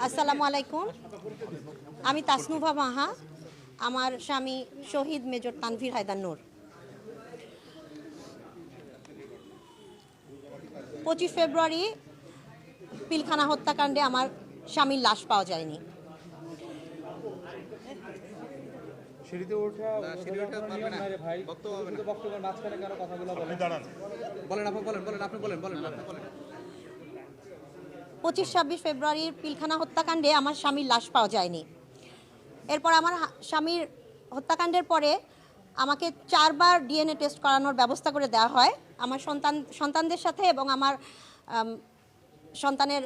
আসসালামু আলাইকুম, আমি তাসনুভা মাহা। আমার স্বামী শহীদ মেজর তানভীর হায়দার নূর। 25 ফেব্রুয়ারি পিলখানা হত্যাকাণ্ডে আমার স্বামীর লাশ পাওয়া যায়নি। সিঁড়িতে ওঠা পারবে না ভাই, বক্তব্যের মাঝখানে কেন কথাগুলো বলেন? 25-26 ফেব্রুয়ারির পিলখানা হত্যাকাণ্ডে আমার স্বামীর লাশ পাওয়া যায়নি। এরপর আমার স্বামীর হত্যাকাণ্ডের পরে আমাকে 4 বার ডিএনএ টেস্ট করানোর ব্যবস্থা করে দেওয়া হয় আমার সন্তানদের সাথে এবং আমার সন্তানের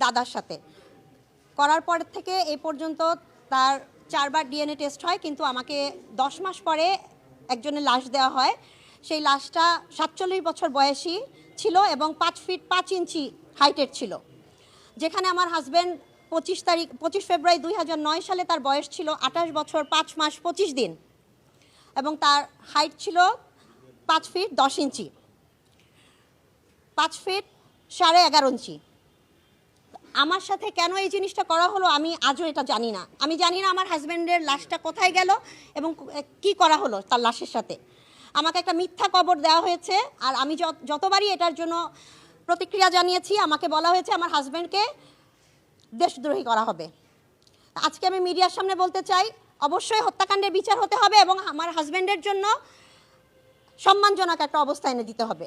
দাদার সাথে। করার পর থেকে এই পর্যন্ত তার 4 বার ডিএনএ টেস্ট হয়, কিন্তু আমাকে 10 মাস পরে একজনের লাশ দেওয়া হয়। সেই লাশটা 47 বছর বয়সী ছিল এবং 5 ফিট 5 ইঞ্চি হাইটের ছিল। যেখানে আমার হাজব্যান্ড 25 ফেব্রুয়ারি 2009 সালে তার বয়স ছিল 28 বছর 5 মাস 25 দিন এবং তার হাইট ছিল 5 ফিট 10 ইঞ্চি, 5 ফিট 11.5 ইঞ্চি। আমার সাথে কেন এই জিনিসটা করা হলো আমি আজও এটা জানি না। আমি জানি না আমার হাজব্যান্ডের লাশটা কোথায় গেল এবং কি করা হলো তার লাশের সাথে। আমাকে একটা মিথ্যা কবর দেওয়া হয়েছে, আর আমি যতবারই এটার জন্য প্রতিক্রিয়া জানিয়েছি আমাকে বলা হয়েছে আমার হাজব্যান্ডকে দেশদ্রোহী করা হবে। আজকে আমি মিডিয়ার সামনে বলতে চাই, অবশ্যই হত্যাকাণ্ডের বিচার হতে হবে এবং আমার হাজব্যান্ডের জন্য সম্মানজনক একটা অবস্থা এনে দিতে হবে।